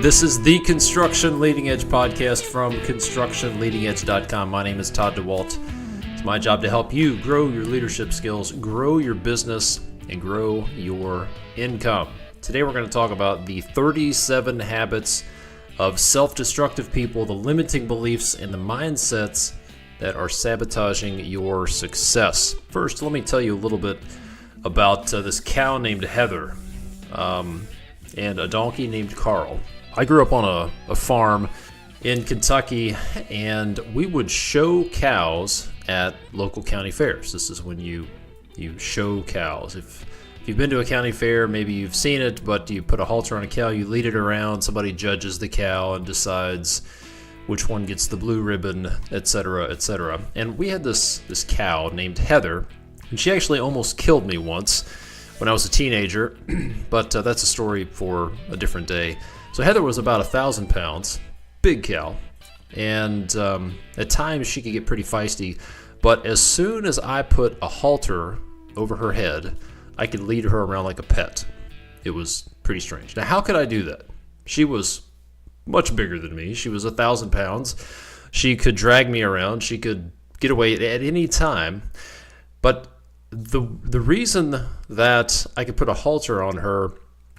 This is the Construction Leading Edge podcast from constructionleadingedge.com. My name is Todd DeWalt. It's my job to help you grow your leadership skills, grow your business, and grow your income. Today we're going to talk about the 37 habits of self-destructive people, the limiting beliefs, and the mindsets that are sabotaging your success. First, let me tell you a little bit about this cow named Heather and a donkey named Carl. I grew up on a farm in Kentucky, and we would show cows at local county fairs. This is when you show cows. If you've been to a county fair, maybe you've seen it, but you put a halter on a cow, you lead it around, somebody judges the cow and decides which one gets the blue ribbon, etc., etc. And we had this cow named Heather, and she actually almost killed me once when I was a teenager, but that's a story for a different day. So Heather was about 1,000 pounds, big cow, and at times she could get pretty feisty, but as soon as I put a halter over her head, I could lead her around like a pet. It was pretty strange. Now, how could I do that? She was much bigger than me. She was 1,000 pounds. She could drag me around. She could get away at any time, but the reason that I could put a halter on her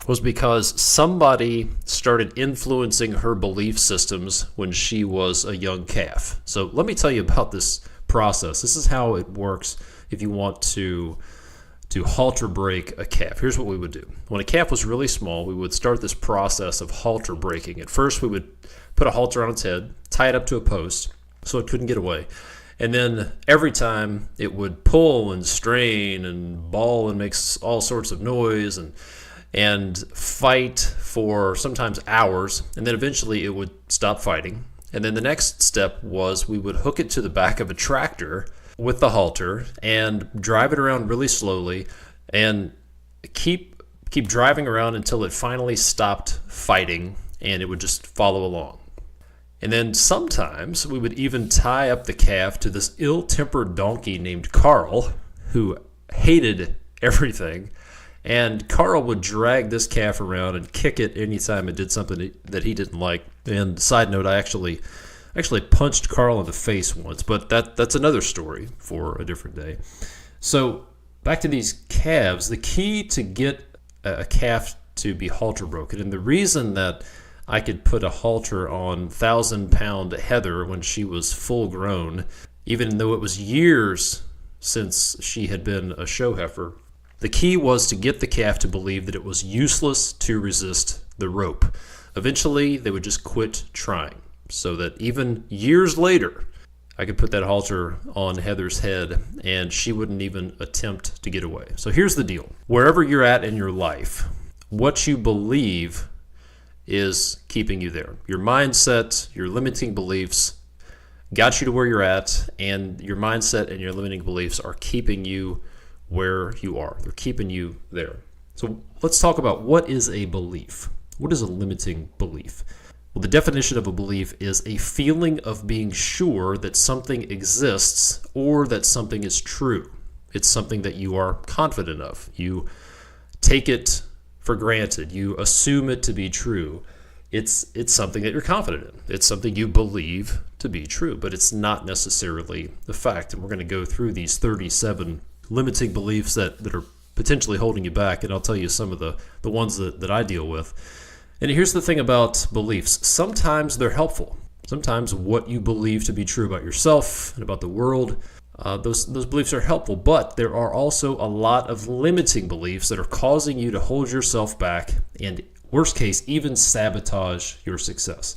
was because somebody started influencing her belief systems when she was a young calf. So let me tell you about this process. This is how it works if you want to halter break a calf. Here's what we would do. When a calf was really small, we would start this process of halter breaking. At first, we would put a halter on its head, tie it up to a post so it couldn't get away. And then every time it would pull and strain and bawl and makes all sorts of noise and fight for sometimes hours, and then eventually it would stop fighting. And then the next step was we would hook it to the back of a tractor with the halter and drive it around really slowly and keep driving around until it finally stopped fighting and it would just follow along. And then sometimes we would even tie up the calf to this ill-tempered donkey named Carl, who hated everything. And Carl would drag this calf around and kick it anytime it did something that he didn't like. And side note, I actually punched Carl in the face once, but that's another story for a different day. So back to these calves, the key to get a calf to be halter broken, and the reason that I could put a halter on 1,000-pound Heather when she was full grown, even though it was years since she had been a show heifer, the key was to get the calf to believe that it was useless to resist the rope. Eventually, they would just quit trying, so that even years later, I could put that halter on Heather's head and she wouldn't even attempt to get away. So here's the deal. Wherever you're at in your life, what you believe is keeping you there. Your mindset, your limiting beliefs got you to where you're at, and your mindset and your limiting beliefs are keeping you where you are. They're keeping you there. So let's talk about what is a belief. What is a limiting belief? Well, the definition of a belief is a feeling of being sure that something exists or that something is true. It's something that you are confident of. You take it for granted. You assume it to be true. It's something that you're confident in. It's something you believe to be true, but it's not necessarily the fact. And we're going to go through these 37 limiting beliefs that are potentially holding you back, and I'll tell you some of the ones that I deal with. And here's the thing about beliefs. Sometimes they're helpful. Sometimes what you believe to be true about yourself and about the world, those beliefs are helpful, but there are also a lot of limiting beliefs that are causing you to hold yourself back and, worst case, even sabotage your success.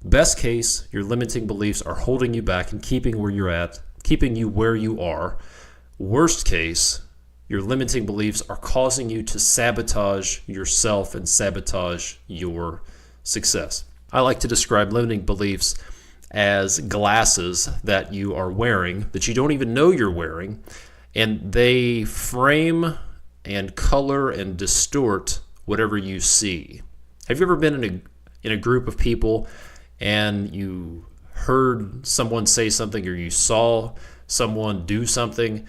Best case, your limiting beliefs are holding you back and keeping where you're at, keeping you where you are. Worst case, your limiting beliefs are causing you to sabotage yourself and sabotage your success. I like to describe limiting beliefs as glasses that you are wearing that you don't even know you're wearing, and they frame and color and distort whatever you see. Have you ever been in a group of people and you heard someone say something or you saw someone do something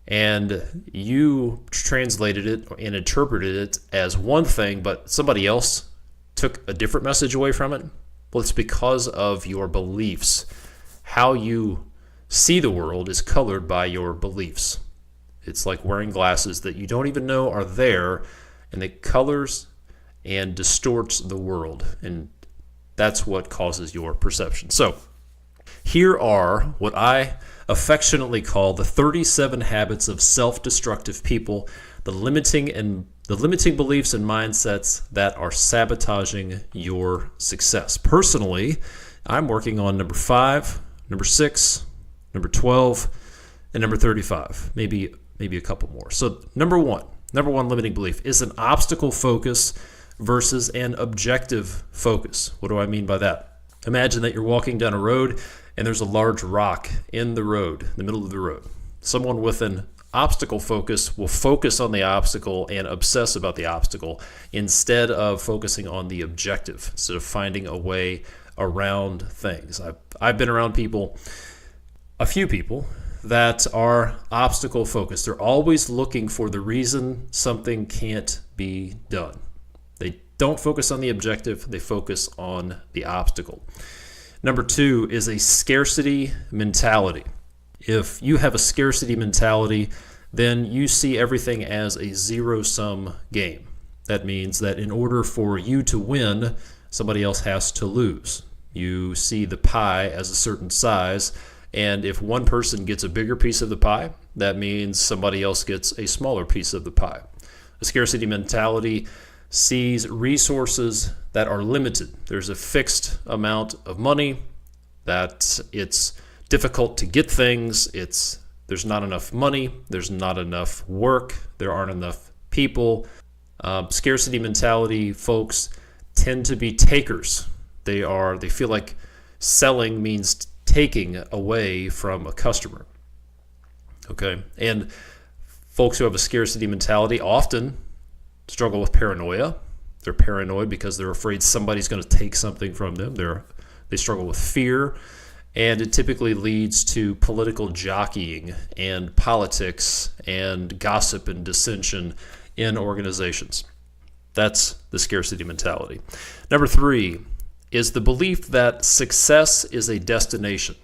and you translated it and interpreted it as one thing, but somebody else took a different message away from it? Well, it's because of your beliefs. How you see the world is colored by your beliefs. It's like wearing glasses that you don't even know are there, and it colors and distorts the world. And that's what causes your perception. So here are what I affectionately call the 37 habits of self-destructive people, the limiting beliefs and mindsets that are sabotaging your success. Personally, I'm working on number 5, number 6, number 12, and number 35. Maybe a couple more. So number one limiting belief is an obstacle focus versus an objective focus. What do I mean by that? Imagine that you're walking down a road and there's a large rock in the road, in the middle of the road. Someone with an obstacle focus will focus on the obstacle and obsess about the obstacle instead of focusing on the objective, instead of finding a way around things. I've been around a few people that are obstacle focused. They're always looking for the reason something can't be done. They don't focus on the objective, they focus on the obstacle. Number 2 is a scarcity mentality. If you have a scarcity mentality, then you see everything as a zero-sum game. That means that in order for you to win, somebody else has to lose. You see the pie as a certain size, and if one person gets a bigger piece of the pie, that means somebody else gets a smaller piece of the pie. A scarcity mentality sees resources that are limited. There's a fixed amount of money, that it's difficult to get things, there's not enough money, there's not enough work, there aren't enough people. Scarcity mentality folks tend to be takers. They feel like selling means taking away from a customer. Okay, and folks who have a scarcity mentality often struggle with paranoia. They're paranoid because they're afraid somebody's going to take something from them. They struggle with fear, and it typically leads to political jockeying and politics and gossip and dissension in organizations. That's the scarcity mentality. Number 3 is the belief that success is a destination.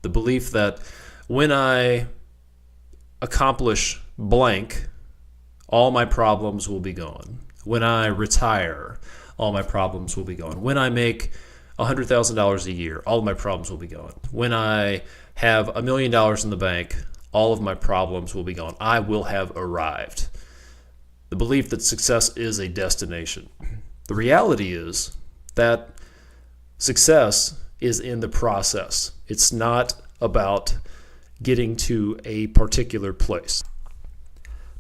The belief that when I accomplish blank, all my problems will be gone. When I retire, all my problems will be gone. When I make $100,000 a year, all of my problems will be gone. When I have $1 million in the bank, all of my problems will be gone. I will have arrived. The belief that success is a destination. The reality is that success is in the process. It's not about getting to a particular place.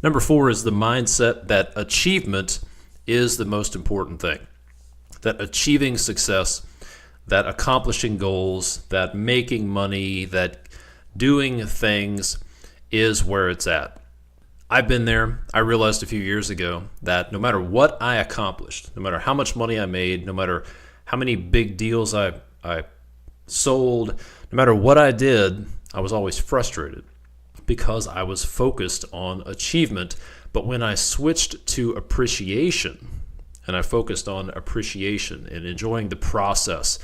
Number 4 is the mindset that achievement is the most important thing. That achieving success, that accomplishing goals, that making money, that doing things is where it's at. I've been there. I realized a few years ago that no matter what I accomplished, no matter how much money I made, no matter how many big deals I sold, no matter what I did, I was always frustrated because I was focused on achievement. But when I switched to appreciation, and I focused on appreciation and enjoying the process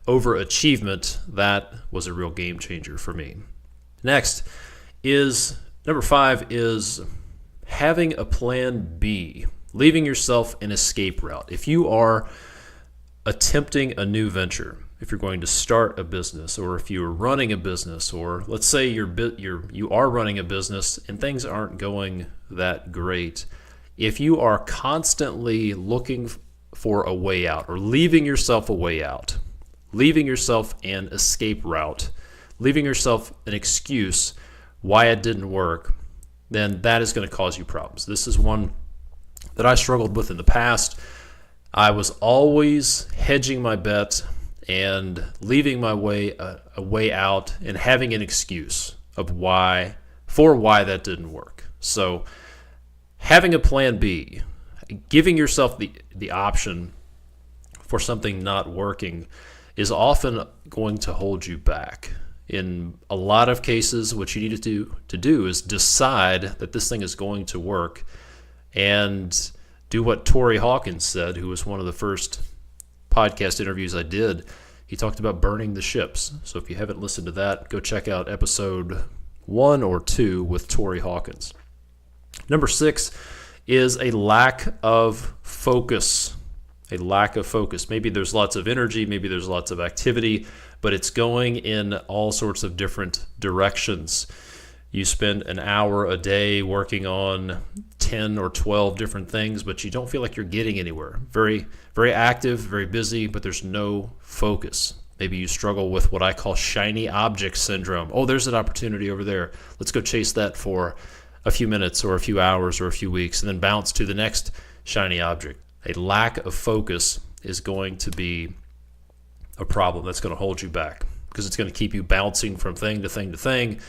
over achievement, that was a real game changer for me. Next is, number 5 is having a plan B, leaving yourself an escape route. If you are attempting a new venture, if you're going to start a business, or if you're running a business, or let's say you are running a business and things aren't going that great, if you are constantly looking for a way out or leaving yourself a way out, leaving yourself an escape route, leaving yourself an excuse why it didn't work, then that is going to cause you problems. This is one that I struggled with in the past. I was always hedging my bet and leaving my way a way out and having an excuse of why that didn't work. So having a plan B, giving yourself the option for something not working is often going to hold you back. In a lot of cases, what you need to do is decide that this thing is going to work and Do what Torrey Hawkins said, who was one of the first podcast interviews I did. He talked about burning the ships. So if you haven't listened to that, go check out episode 1 or 2 with Torrey Hawkins. Number 6 is a lack of focus. A lack of focus. Maybe there's lots of energy, maybe there's lots of activity, but it's going in all sorts of different directions. You spend an hour a day working on 10 or 12 different things, but you don't feel like you're getting anywhere. Very, very active, very busy, but there's no focus. Maybe you struggle with what I call shiny object syndrome. Oh, there's an opportunity over there. Let's go chase that for a few minutes or a few hours or a few weeks, and then bounce to the next shiny object. A lack of focus is going to be a problem that's going to hold you back because it's going to keep you bouncing from thing to thing to thing.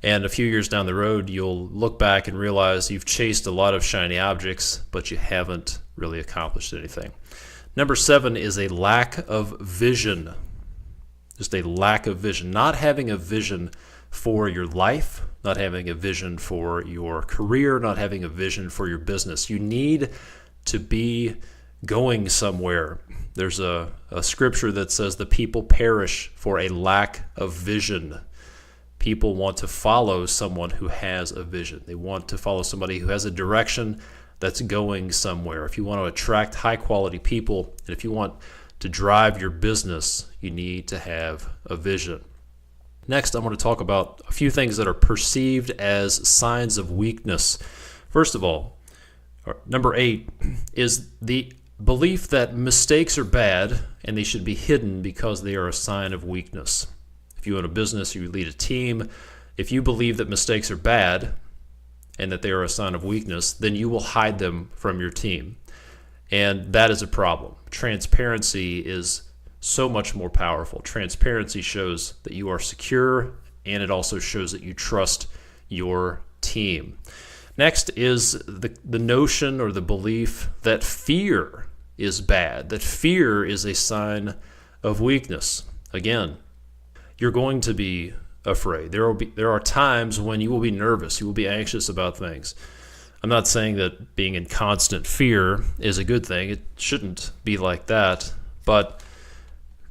And a few years down the road, you'll look back and realize you've chased a lot of shiny objects, but you haven't really accomplished anything. Number 7 is a lack of vision. Just a lack of vision. Not having a vision for your life, not having a vision for your career, not having a vision for your business. You need to be going somewhere. There's a scripture that says the people perish for a lack of vision. People want to follow someone who has a vision. They want to follow somebody who has a direction that's going somewhere. If you want to attract high-quality people, and if you want to drive your business, you need to have a vision. Next, I'm going to talk about a few things that are perceived as signs of weakness. First of all, number 8 is the belief that mistakes are bad and they should be hidden because they are a sign of weakness. If you own a business or you lead a team, if you believe that mistakes are bad and that they are a sign of weakness, then you will hide them from your team. And that is a problem. Transparency is so much more powerful. Transparency shows that you are secure, and it also shows that you trust your team. Next is the notion or the belief that fear is bad, that fear is a sign of weakness. Again, you're going to be afraid. There are times when you will be nervous, you will be anxious about things. I'm not saying that being in constant fear is a good thing. It shouldn't be like that. But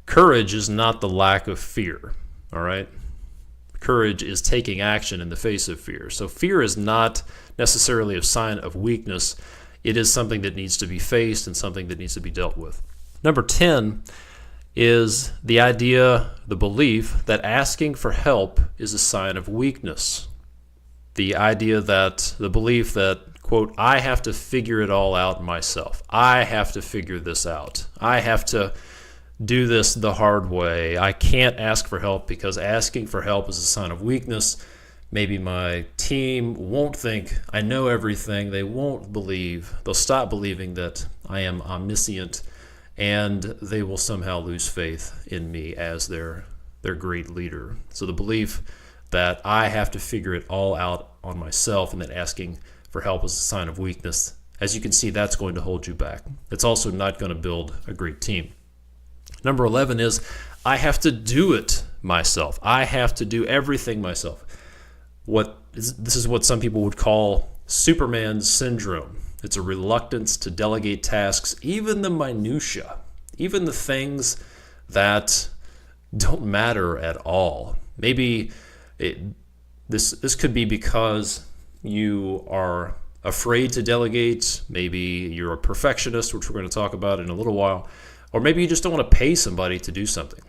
courage is not the lack of fear, all right? Courage is taking action in the face of fear. So fear is not necessarily a sign of weakness. It is something that needs to be faced and something that needs to be dealt with. Number 10 is the idea, the belief that asking for help is a sign of weakness. The belief that, quote, I have to figure it all out myself. I have to figure this out. I have to do this the hard way. I can't ask for help because asking for help is a sign of weakness. Maybe my team won't think I know everything. They'll stop believing that I am omniscient, and they will somehow lose faith in me as their great leader. So the belief that I have to figure it all out on myself and that asking for help is a sign of weakness, as you can see, that's going to hold you back. It's also not going to build a great team. Number 11 is I have to do it myself. I have to do everything myself. This is what some people would call Superman syndrome. It's a reluctance to delegate tasks, even the minutia, even the things that don't matter at all. Maybe this could be because you are afraid to delegate. Maybe you're a perfectionist, which we're going to talk about in a little while. Or maybe you just don't want to pay somebody to do something.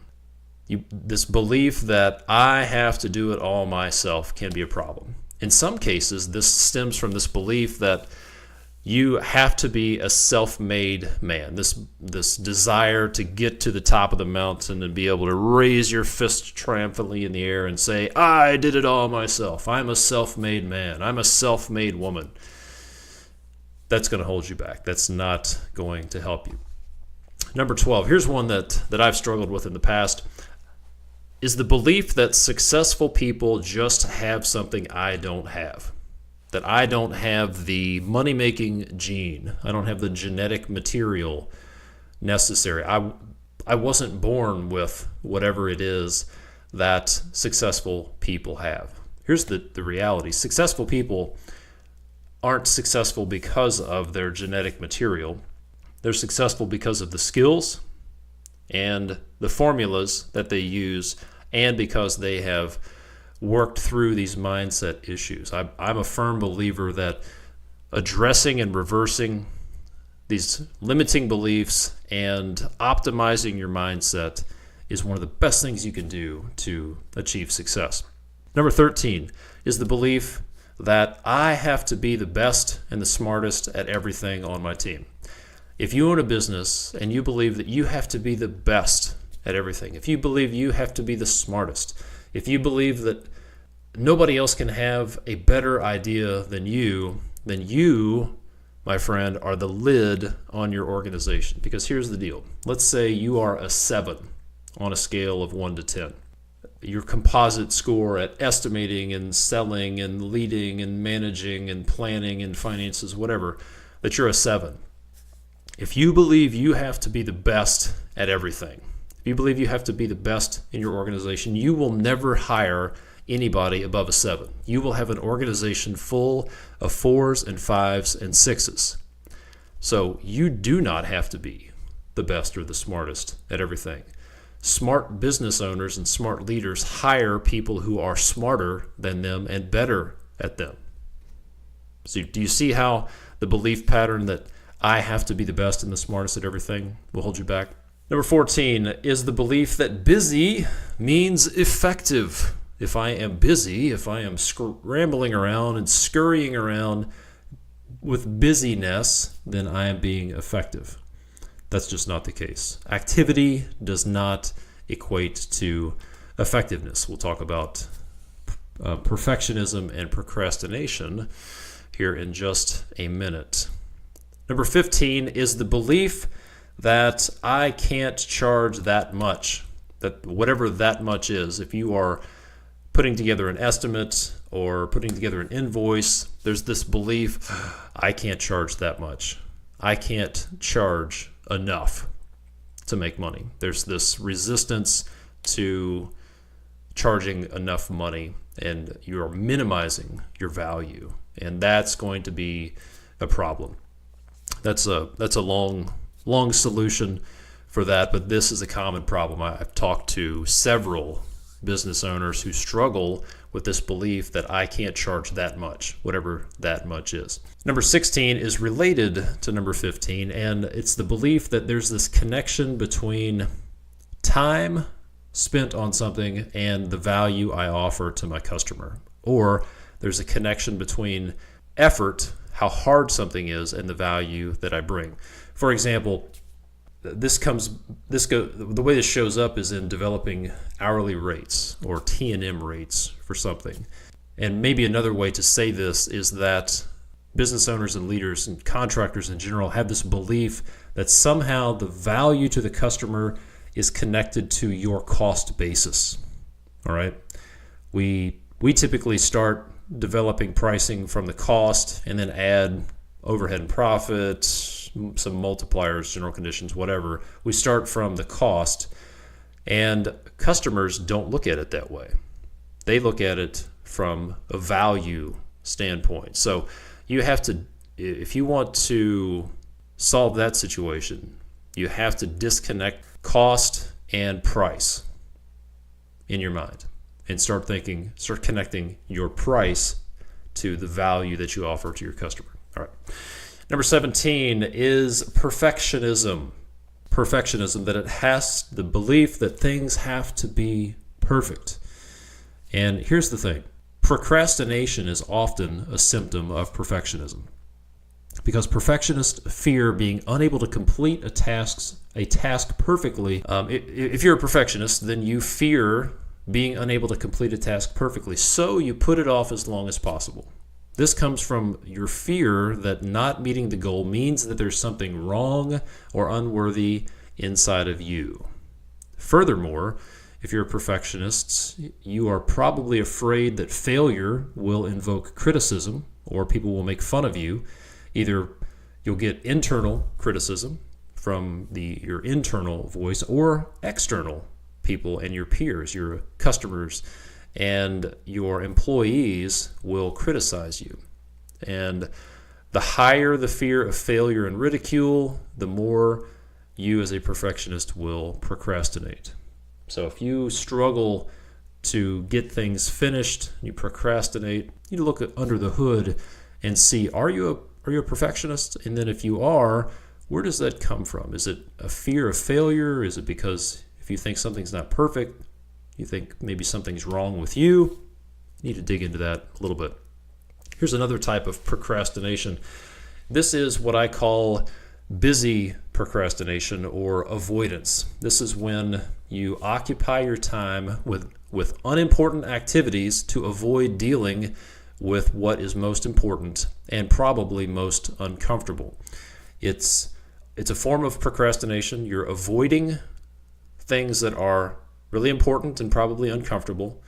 This belief that I have to do it all myself can be a problem. In some cases, this stems from this belief that you have to be a self-made man, this desire to get to the top of the mountain and be able to raise your fist triumphantly in the air and say, I did it all myself. I'm a self-made man. I'm a self-made woman. That's going to hold you back. That's not going to help you. Number 12, here's one that I've struggled with in the past, is the belief that successful people just have something I don't have. That I don't have the money-making gene. I don't have the genetic material necessary. I wasn't born with whatever it is that successful people have. Here's the reality. Successful people aren't successful because of their genetic material. They're successful because of the skills and the formulas that they use, and because they have worked through these mindset issues. I'm a firm believer that addressing and reversing these limiting beliefs and optimizing your mindset is one of the best things you can do to achieve success. Number 13 is the belief that I have to be the best and the smartest at everything on my team. If you own a business and you believe that you have to be the best at everything, if you believe you have to be the smartest, if you believe that nobody else can have a better idea than you, my friend, are the lid on your organization. Because here's the deal. Let's say you are a 7 on a scale of 1 to 10. Your composite score at estimating and selling and leading and managing and planning and finances, whatever, that you're a 7. If you believe you have to be the best at everything, if you believe you have to be the best in your organization, you will never hire anybody above a 7. You will have an organization full of 4s and 5s and 6s. So you do not have to be the best or the smartest at everything. Smart business owners and smart leaders hire people who are smarter than them and better at them. So do you see how the belief pattern that I have to be the best and the smartest at everything will hold you back? Number 14 is the belief that busy means effective. If I am busy, if I am scrambling around and scurrying around with busyness, then I am being effective. That's just not the case. Activity does not equate to effectiveness. We'll talk about perfectionism and procrastination here in just a minute. Number 15 is the belief that I can't charge that much, that whatever that much is. If you are putting together an estimate or putting together an invoice, there's this belief, I can't charge that much. I can't charge enough to make money. There's this resistance to charging enough money, and you're minimizing your value, and that's going to be a problem. That's a long solution for that, but this is a common problem. I've talked to several business owners who struggle with this belief that I can't charge that much, whatever that much is. Number 16 is related to number 15, and it's the belief that there's this connection between time spent on something and the value I offer to my customer. Or there's a connection between effort, how hard something is, and the value that I bring. For example, the way this shows up is in developing hourly rates or T&M rates for something. And maybe another way to say this is that business owners and leaders and contractors in general have this belief that somehow the value to the customer is connected to your cost basis. All right? We typically start developing pricing from the cost and then add overhead and profit, some multipliers, general conditions, whatever. We start from the cost, and customers don't look at it that way. They look at it from a value standpoint. So you have to, if you want to solve that situation, you have to disconnect cost and price in your mind and start connecting your price to the value that you offer to your customer. All right. Number 17 is perfectionism. Perfectionism, that it has the belief that things have to be perfect. And here's the thing. Procrastination is often a symptom of perfectionism, because perfectionists fear being unable to complete a task perfectly. If you're a perfectionist, then you fear being unable to complete a task perfectly, so you put it off as long as possible. This comes from your fear that not meeting the goal means that there's something wrong or unworthy inside of you. Furthermore, if you're a perfectionist, you are probably afraid that failure will invoke criticism, or people will make fun of you. Either you'll get internal criticism from your internal voice, or external people and your peers, your customers, and your employees will criticize you. And The higher the fear of failure and ridicule, the more you as a perfectionist will procrastinate. So if you struggle to get things finished, you procrastinate, you need to look under the hood and see, are you a perfectionist? And then if you are, where does that come from? Is it a fear of failure? Is it because if you think something's not perfect, you think maybe something's wrong with you? You need to dig into that a little bit. Here's another type of procrastination. This is what I call busy procrastination or avoidance. This is when you occupy your time with unimportant activities to avoid dealing with what is most important and probably most uncomfortable. It's a form of procrastination. You're avoiding things that are really important and probably uncomfortable.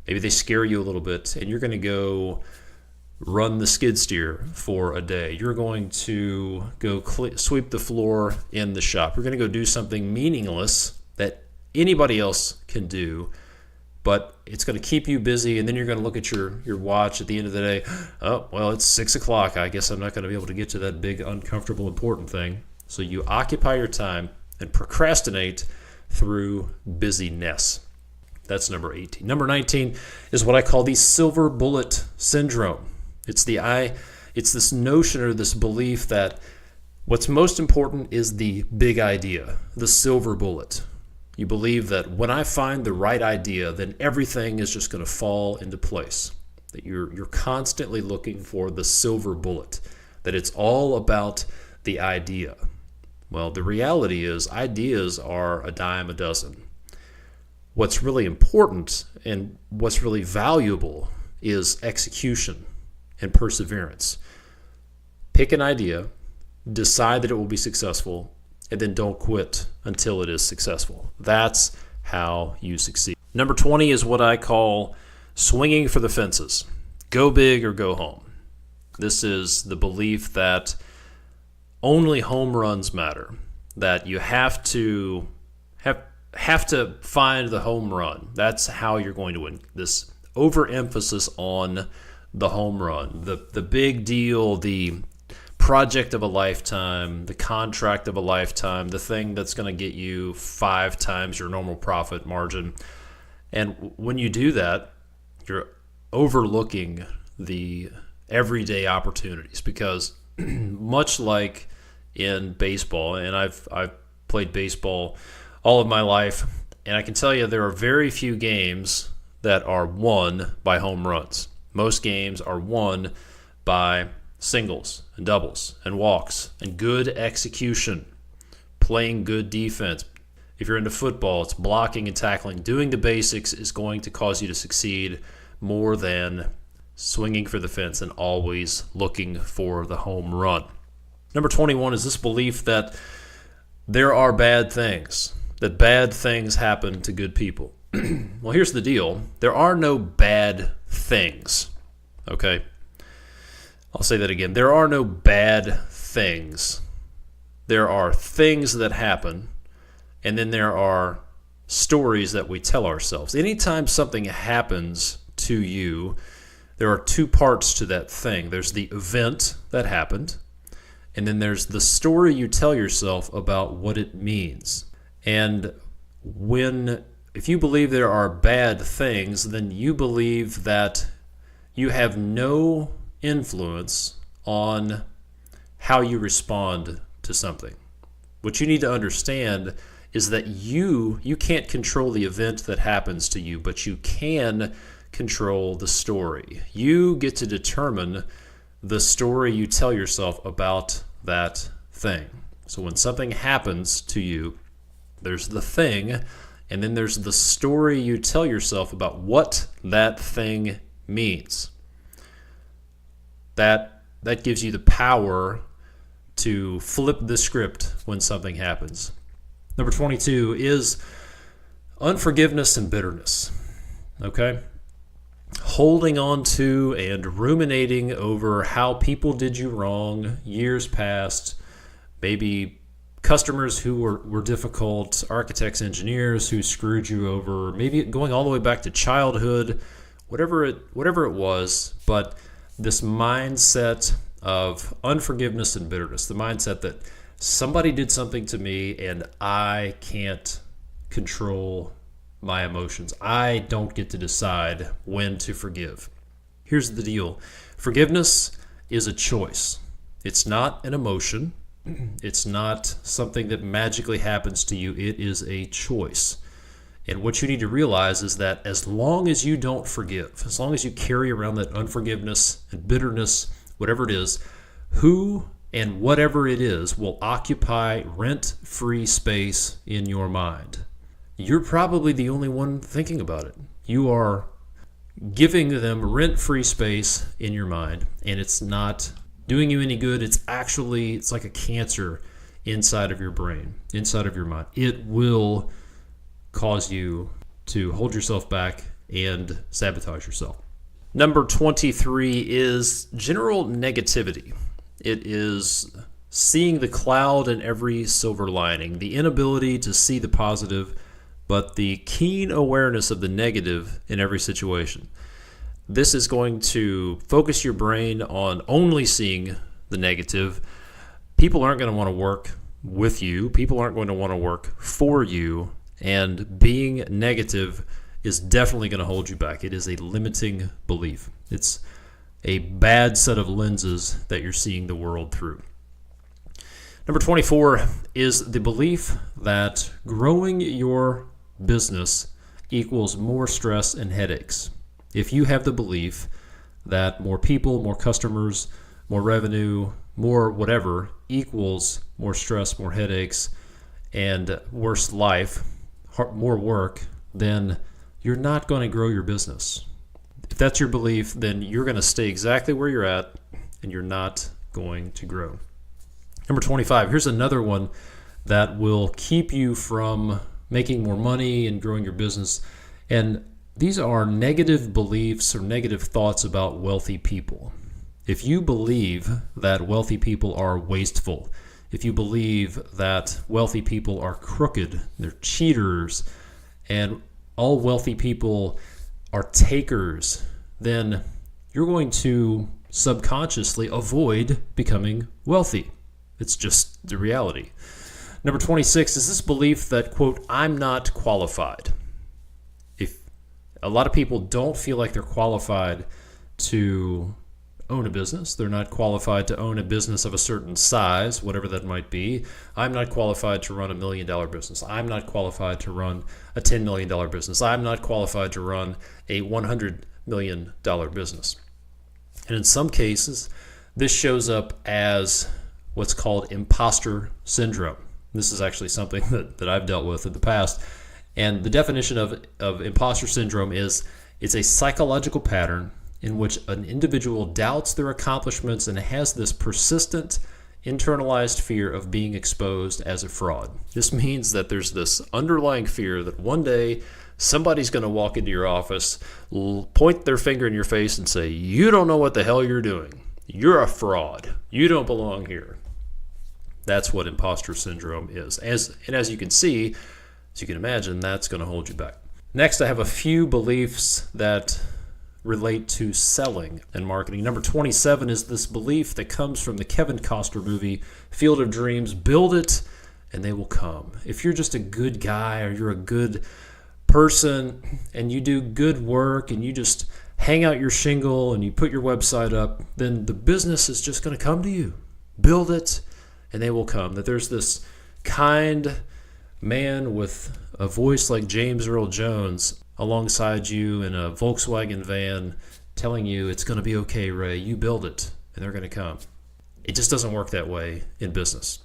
Maybe they scare you a little bit, and you're going to go run the skid steer for a day. You're going to go sweep the floor in the shop. You're going to go do something meaningless that anybody else can do, but it's going to keep you busy, and then you're going to look at your watch at the end of the day. Oh, well, it's 6 o'clock. I guess I'm not going to be able to get to that big, uncomfortable, important thing. So you occupy your time and procrastinate through busyness. That's number 18. Number 19 is what I call the silver bullet syndrome. It's this notion or this belief that what's most important is the big idea, the silver bullet. You believe that when I find the right idea, then everything is just going to fall into place. That you're constantly looking for the silver bullet, that it's all about the idea. Well, the reality is ideas are a dime a dozen. What's really important and what's really valuable is execution and perseverance. Pick an idea, decide that it will be successful, and then don't quit until it is successful. That's how you succeed. Number 20 is what I call swinging for the fences. Go big or go home. This is the belief that only home runs matter, that you have to find the home run. That's how you're going to win. This overemphasis on the home run, the big deal, the project of a lifetime, the contract of a lifetime, the thing that's going to get you 5 times your normal profit margin. And when you do that, you're overlooking the everyday opportunities, because much like in baseball, and I've played baseball all of my life, and I can tell you there are very few games that are won by home runs. Most games are won by singles and doubles and walks and good execution, playing good defense. If you're into football, it's blocking and tackling. Doing the basics is going to cause you to succeed more than swinging for the fence and always looking for the home run. Number 21 is this belief that there are bad things, that bad things happen to good people. Well, here's the deal. There are no bad things, okay? I'll say that again. There are no bad things. There are things that happen, and then there are stories that we tell ourselves. Anytime something happens to you, there are 2 parts to that thing. There's the event that happened, and then there's the story you tell yourself about what it means. And if you believe there are bad things, then you believe that you have no influence on how you respond to something. What you need to understand is that you can't control the event that happens to you, but you can control the story. You get to determine the story you tell yourself about that thing. So when something happens to you, there's the thing, and then there's the story you tell yourself about what that thing means. That gives you the power to flip the script when something happens. Number 22 is unforgiveness and bitterness. Okay? Holding on to and ruminating over how people did you wrong years past, maybe customers who were difficult, architects, engineers who screwed you over, maybe going all the way back to childhood, whatever it was, but this mindset of unforgiveness and bitterness, the mindset that somebody did something to me and I can't control my emotions. I don't get to decide when to forgive. Here's the deal. Forgiveness is a choice. It's not an emotion. It's not something that magically happens to you. It is a choice. And what you need to realize is that as long as you don't forgive, as long as you carry around that unforgiveness and bitterness, whatever it is, who and whatever it is will occupy rent-free space in your mind. You're probably the only one thinking about it. You are giving them rent-free space in your mind, and it's not doing you any good. It's like a cancer inside of your brain, inside of your mind. It will cause you to hold yourself back and sabotage yourself. Number 23 is general negativity. It is seeing the cloud in every silver lining, the inability to see the positive, but the keen awareness of the negative in every situation. This is going to focus your brain on only seeing the negative. People aren't going to want to work with you. People aren't going to want to work for you. And being negative is definitely going to hold you back. It is a limiting belief. It's a bad set of lenses that you're seeing the world through. Number 24 is the belief that growing your business equals more stress and headaches. If you have the belief that more people, more customers, more revenue, more whatever equals more stress, more headaches, and worse life, more work, then you're not going to grow your business. If that's your belief, then you're going to stay exactly where you're at and you're not going to grow. Number 25, here's another one that will keep you from making more money and growing your business. And these are negative beliefs or negative thoughts about wealthy people. If you believe that wealthy people are wasteful, if you believe that wealthy people are crooked, they're cheaters, and all wealthy people are takers, then you're going to subconsciously avoid becoming wealthy. It's just the reality. Number 26 is this belief that, quote, I'm not qualified. If a lot of people don't feel like they're qualified to own a business. They're not qualified to own a business of a certain size, whatever that might be. I'm not qualified to run $1 million business. I'm not qualified to run a $10 million business. I'm not qualified to run a $100 million business. And in some cases, this shows up as what's called imposter syndrome. This is actually something that I've dealt with in the past. And the definition of imposter syndrome is it's a psychological pattern in which an individual doubts their accomplishments and has this persistent internalized fear of being exposed as a fraud. This means that there's this underlying fear that one day somebody's going to walk into your office, point their finger in your face and say, you don't know what the hell you're doing. You're a fraud. You don't belong here. That's what imposter syndrome is. As you can see, as you can imagine, that's going to hold you back. Next, I have a few beliefs that relate to selling and marketing. Number 27 is this belief that comes from the Kevin Costner movie, Field of Dreams. Build it and they will come. If you're just a good guy or you're a good person and you do good work and you just hang out your shingle and you put your website up, then the business is just going to come to you. Build it and they will come. That there's this kind man with a voice like James Earl Jones alongside you in a Volkswagen van telling you it's going to be okay, Ray. You build it and they're going to come. It just doesn't work that way in business.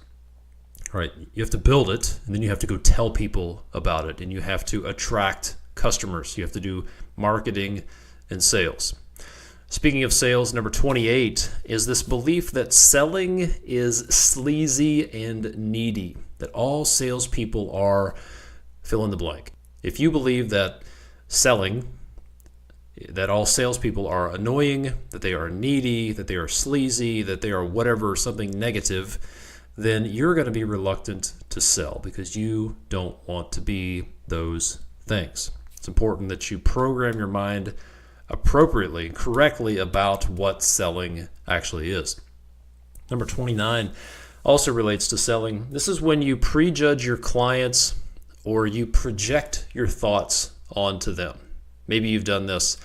All right, you have to build it and then you have to go tell people about it and you have to attract customers. You have to do marketing and sales. Speaking of sales, number 28 is this belief that selling is sleazy and needy, that all salespeople are fill in the blank. If you believe that that all salespeople are annoying, that they are needy, that they are sleazy, that they are whatever, something negative, then you're going to be reluctant to sell because you don't want to be those things. It's important that you program your mind appropriately, correctly about what selling actually is. Number 29 also relates to selling. This is when you prejudge your clients or you project your thoughts onto them. Maybe you've done this.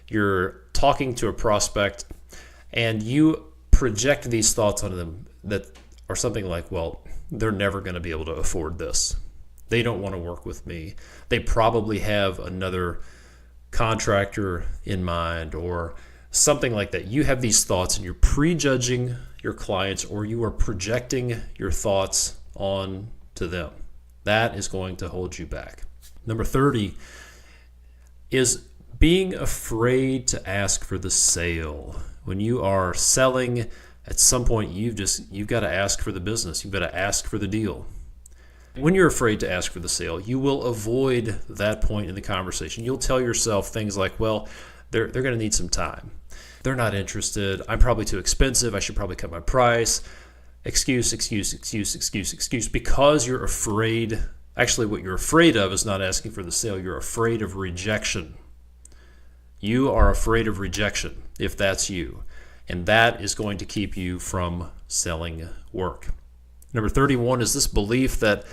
You're talking to a prospect and you project these thoughts onto them that are something like, well, they're never going to be able to afford this. They don't want to work with me. They probably have another contractor in mind or something like that. You have these thoughts and you're prejudging your clients or you are projecting your thoughts on to them. That is going to hold you back. Number 30 is being afraid to ask for the sale. When you are selling, at some point you've got to ask for the business. You've got to ask for the deal. When you're afraid to ask for the sale, you will avoid that point in the conversation. You'll tell yourself things like, well, they're going to need some time. They're not interested. I'm probably too expensive. I should probably cut my price. Excuse. Because you're afraid. Actually, what you're afraid of is not asking for the sale. You're afraid of rejection. You are afraid of rejection if that's you. And that is going to keep you from selling work. Number 31 is this belief that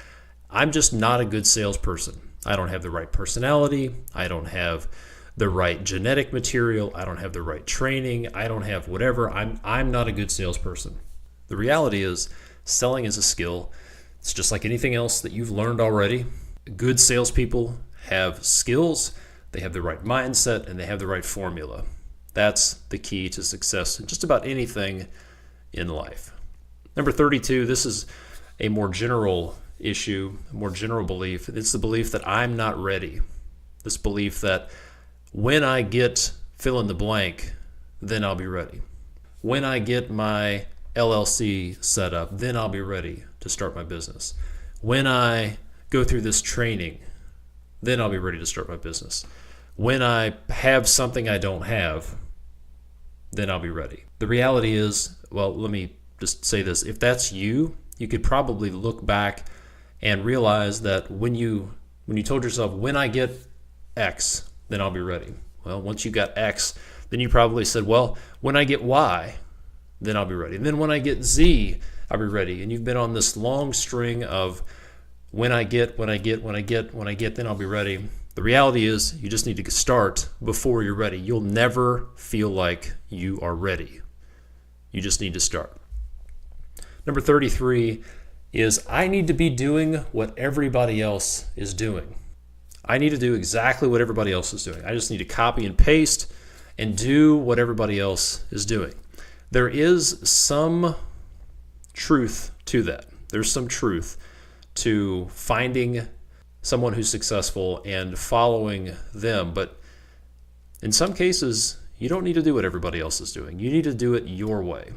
I'm just not a good salesperson. I don't have the right personality. I don't have the right genetic material. I don't have the right training. I don't have whatever. I'm not a good salesperson. The reality is selling is a skill. It's just like anything else that you've learned already. Good salespeople have skills, they have the right mindset, and they have the right formula. That's the key to success in just about anything in life. Number 32, this is a more general issue, a more general belief. It's the belief that I'm not ready. This belief that when I get fill in the blank, then I'll be ready. When I get my LLC set up, then I'll be ready to start my business. When I go through this training, then I'll be ready to start my business. When I have something I don't have, then I'll be ready. The reality is, well, let me just say this. If that's you, you could probably look back and realize that when you told yourself, when I get X, then I'll be ready. Well, once you got X, then you probably said, well, when I get Y, then I'll be ready. And then when I get Z, I'll be ready. And you've been on this long string of when I get, then I'll be ready. The reality is you just need to start before you're ready. You'll never feel like you are ready. You just need to start. Number 33 is I need to be doing what everybody else is doing. I need to do exactly what everybody else is doing. I just need to copy and paste and do what everybody else is doing. There is some truth to that. There's some truth to finding someone who's successful and following them. But in some cases, you don't need to do what everybody else is doing. You need to do it your way.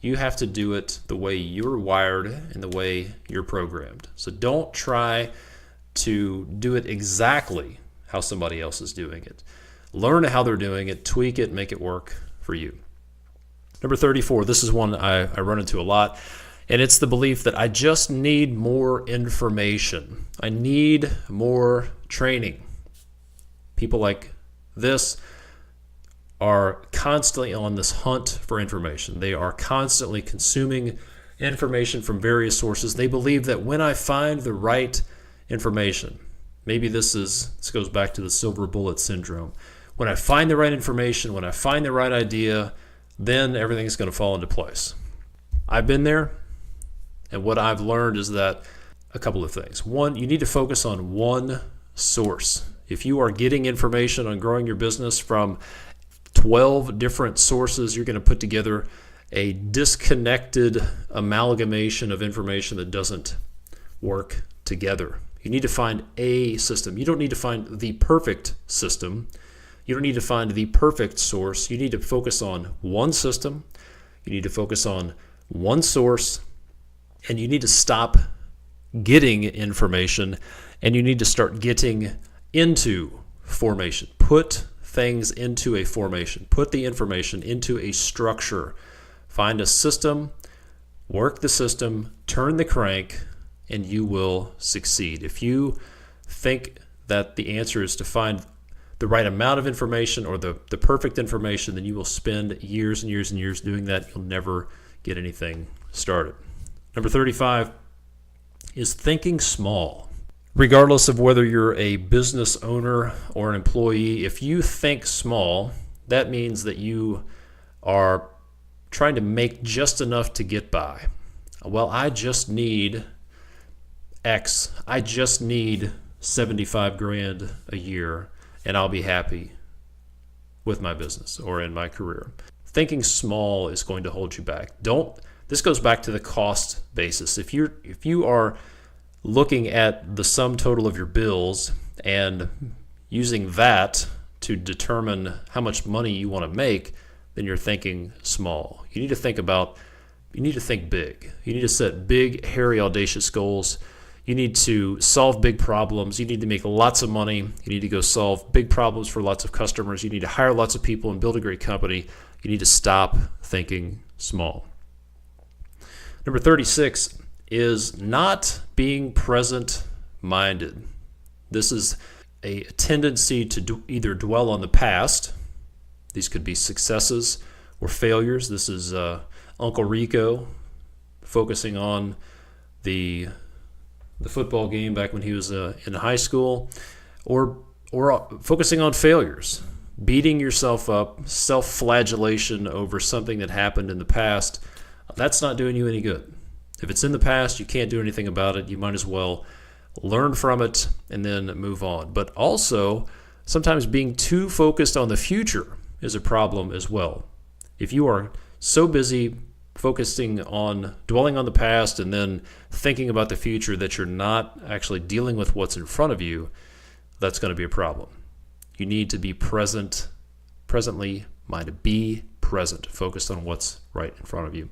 You have to do it the way you're wired and the way you're programmed. So don't try to do it exactly how somebody else is doing it. Learn how they're doing it, tweak it, make it work for you. Number 34, this is one I run into a lot, and it's the belief that I just need more information. I need more training. People like this are constantly on this hunt for information. They are constantly consuming information from various sources. They believe that when I find the right information, maybe this goes back to the silver bullet syndrome. When I find the right information, when I find the right idea, then everything's going to fall into place. I've been there, and what I've learned is that a couple of things. One, you need to focus on one source. If you are getting information on growing your business from 12 different sources, you're going to put together a disconnected amalgamation of information that doesn't work together. You need to find a system. You don't need to find the perfect system. You don't need to find the perfect source. You need to focus on one system. You need to focus on one source. And you need to stop getting information, and you need to start getting into formation. Put things into a formation. Put the information into a structure. Find a system, work the system, turn the crank, and you will succeed. If you think that the answer is to find the right amount of information or the perfect information, then you will spend years and years and years doing that. You'll never get anything started. Number 35 is thinking small. Regardless of whether you're a business owner or an employee, if you think small, that means that you are trying to make just enough to get by. Well, I just need X. I just need 75 grand a year and I'll be happy with my business or in my career. Thinking small is going to hold you back. This goes back to the cost basis. If you are looking at the sum total of your bills and using that to determine how much money you want to make, then you're thinking small. You need to think big. You need to set big, hairy, audacious goals. You need to solve big problems. You need to make lots of money. You need to go solve big problems for lots of customers. You need to hire lots of people and build a great company. You need to stop thinking small. Number 36 is not being present-minded. This is a tendency to either dwell on the past. These could be successes or failures. This is Uncle Rico focusing on the football game back when he was in high school, or focusing on failures, beating yourself up, self-flagellation over something that happened in the past. That's not doing you any good. If it's in the past, you can't do anything about it. You might as well learn from it and then move on. But also, sometimes being too focused on the future is a problem as well. If you are so busy dwelling on the past and then thinking about the future that you're not actually dealing with what's in front of you, that's going to be a problem. You need to be presently minded. Be present, focused on what's right in front of you.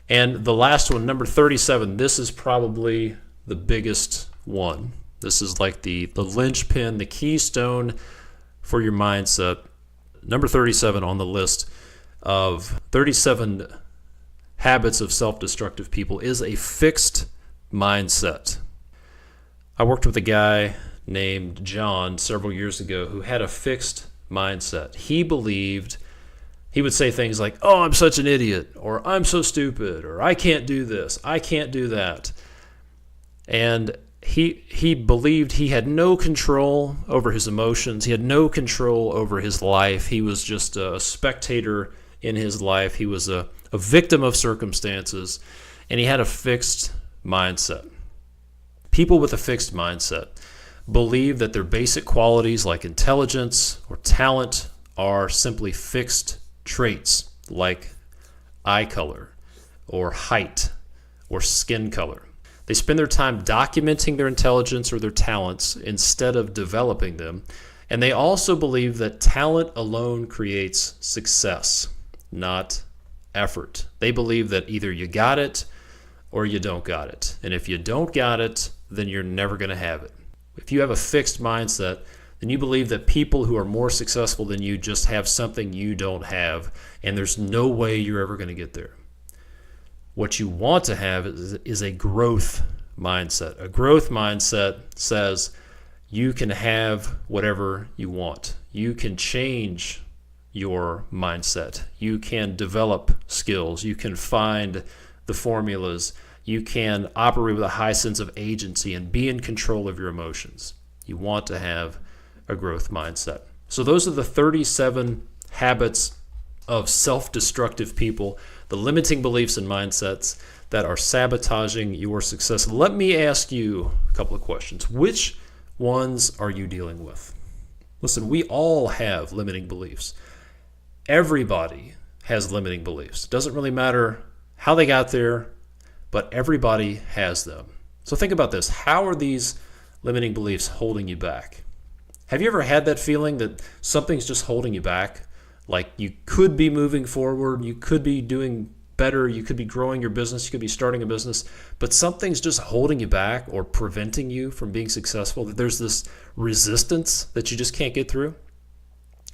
And the last one, number 37, this is probably the biggest one. This is like the linchpin, the keystone for your mindset. Number 37 on the list of 37 habits of self-destructive people is a fixed mindset. I worked with a guy named John several years ago who had a fixed mindset. He would say things like, "Oh, I'm such an idiot," or "I'm so stupid," or "I can't do this, I can't do that." And he believed he had no control over his emotions. He had no control over his life. He was just a spectator in his life. He was a victim of circumstances, and he had a fixed mindset. People with a fixed mindset believe that their basic qualities like intelligence or talent are simply fixed traits like eye color or height or skin color. They spend their time documenting their intelligence or their talents instead of developing them. And they also believe that talent alone creates success, not effort. They believe that either you got it or you don't got it. And if you don't got it, then you're never going to have it. If you have a fixed mindset, then you believe that people who are more successful than you just have something you don't have, and there's no way you're ever going to get there. What you want to have is a growth mindset. A growth mindset says you can have whatever you want. You can change your mindset. You can develop skills. You can find the formulas. You can operate with a high sense of agency and be in control of your emotions. You want to have a growth mindset. So those are the 37 habits of self-destructive people, the limiting beliefs and mindsets that are sabotaging your success. Let me ask you a couple of questions. Which ones are you dealing with? Listen, we all have limiting beliefs. Everybody has limiting beliefs. It doesn't really matter how they got there, but everybody has them. So think about this. How are these limiting beliefs holding you back? Have you ever had that feeling that something's just holding you back? Like you could be moving forward, you could be doing better, you could be growing your business, you could be starting a business, but something's just holding you back or preventing you from being successful, that there's this resistance that you just can't get through?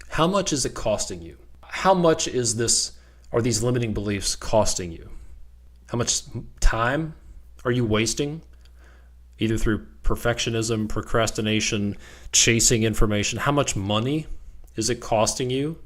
How much is it costing you? How much are these limiting beliefs costing you? How much time are you wasting? Either through perfectionism, procrastination, chasing information. How much money is it costing you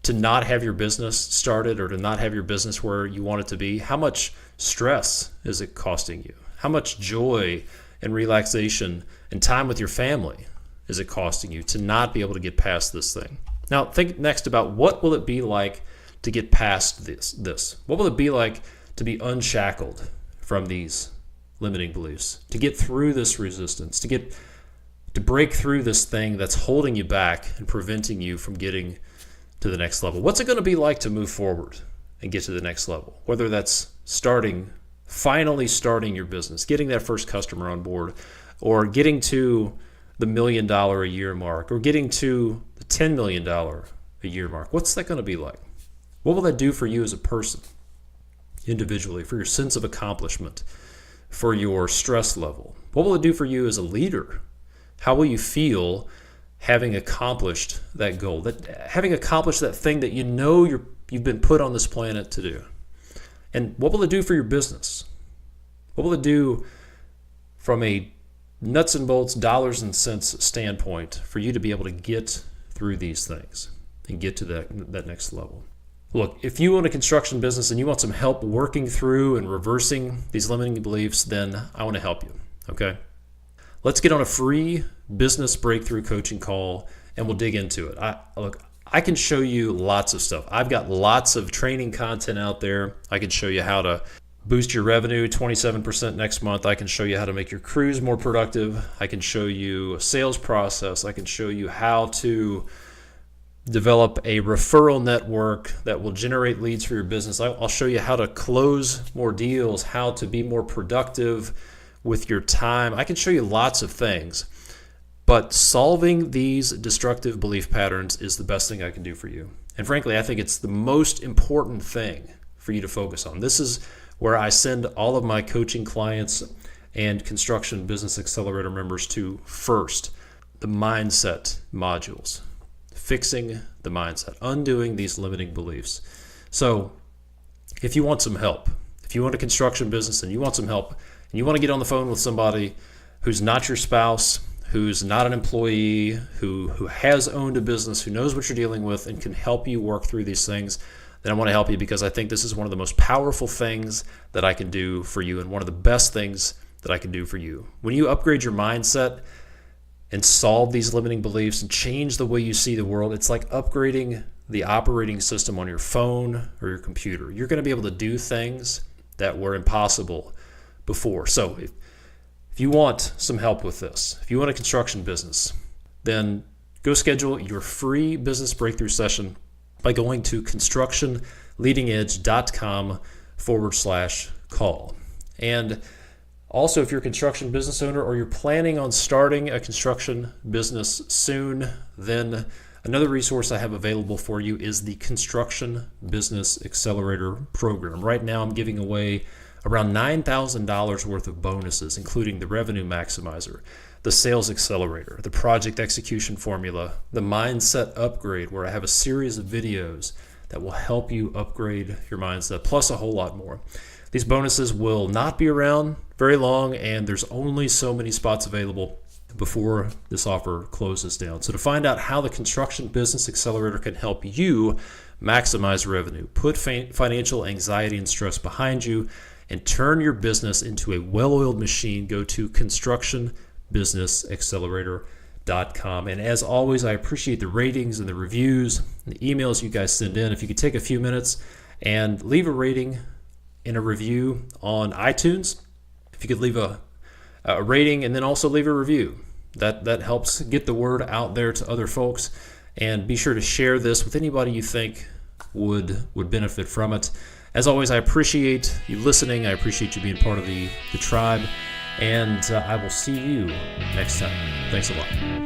to not have your business started or to not have your business where you want it to be? How much stress is it costing you? How much joy and relaxation and time with your family is it costing you to not be able to get past this thing? Now, think next about what will it be like to get past this? What will it be like to be unshackled from these limiting beliefs, to get through this resistance, to break through this thing that's holding you back and preventing you from getting to the next level? What's it going to be like to move forward and get to the next level? Whether that's finally starting your business, getting that first customer on board, or getting to the $1 million a year mark, or getting to the $10 million a year mark. What's that going to be like? What will that do for you as a person, individually, for your sense of accomplishment, for your stress level? What will it do for you as a leader? How will you feel having accomplished that goal, having accomplished that thing that you know you've been put on this planet to do? And what will it do for your business? What will it do from a nuts and bolts, dollars and cents standpoint for you to be able to get through these things and get to that next level? Look, if you own a construction business and you want some help working through and reversing these limiting beliefs, then I want to help you, okay? Let's get on a free business breakthrough coaching call and we'll dig into it. I can show you lots of stuff. I've got lots of training content out there. I can show you how to boost your revenue 27% next month. I can show you how to make your crews more productive. I can show you a sales process. I can show you how to develop a referral network that will generate leads for your business. I'll show you how to close more deals, how to be more productive with your time. I can show you lots of things, but solving these destructive belief patterns is the best thing I can do for you. And frankly, I think it's the most important thing for you to focus on. This is where I send all of my coaching clients and Construction Business Accelerator members to first, the mindset modules. Fixing the mindset, undoing these limiting beliefs. So if you want some help, if you own a construction business and you want some help, and you want to get on the phone with somebody who's not your spouse, who's not an employee, who has owned a business, who knows what you're dealing with and can help you work through these things, then I want to help you, because I think this is one of the most powerful things that I can do for you and one of the best things that I can do for you. When you upgrade your mindset and solve these limiting beliefs and change the way you see the world, it's like upgrading the operating system on your phone or your computer. You're going to be able to do things that were impossible before. So if you want some help with this, if you want a construction business, then go schedule your free business breakthrough session by going to constructionleadingedge.com/call. And also, if you're a construction business owner or you're planning on starting a construction business soon, then another resource I have available for you is the Construction Business Accelerator program. Right now, I'm giving away around $9,000 worth of bonuses, including the Revenue Maximizer, the Sales Accelerator, the Project Execution Formula, the Mindset Upgrade, where I have a series of videos that will help you upgrade your mindset, plus a whole lot more. These bonuses will not be around very long, and there's only so many spots available before this offer closes down. So to find out how the Construction Business Accelerator can help you maximize revenue, put financial anxiety and stress behind you, and turn your business into a well-oiled machine, go to constructionbusinessaccelerator.com. And as always, I appreciate the ratings and the reviews and the emails you guys send in. If you could take a few minutes and leave a rating and a review on iTunes, if you could leave a rating and then also leave a review, that helps get the word out there to other folks. And be sure to share this with anybody you think would benefit from it. As always, I appreciate you listening. I appreciate you being part of the tribe. And I will see you next time. Thanks a lot.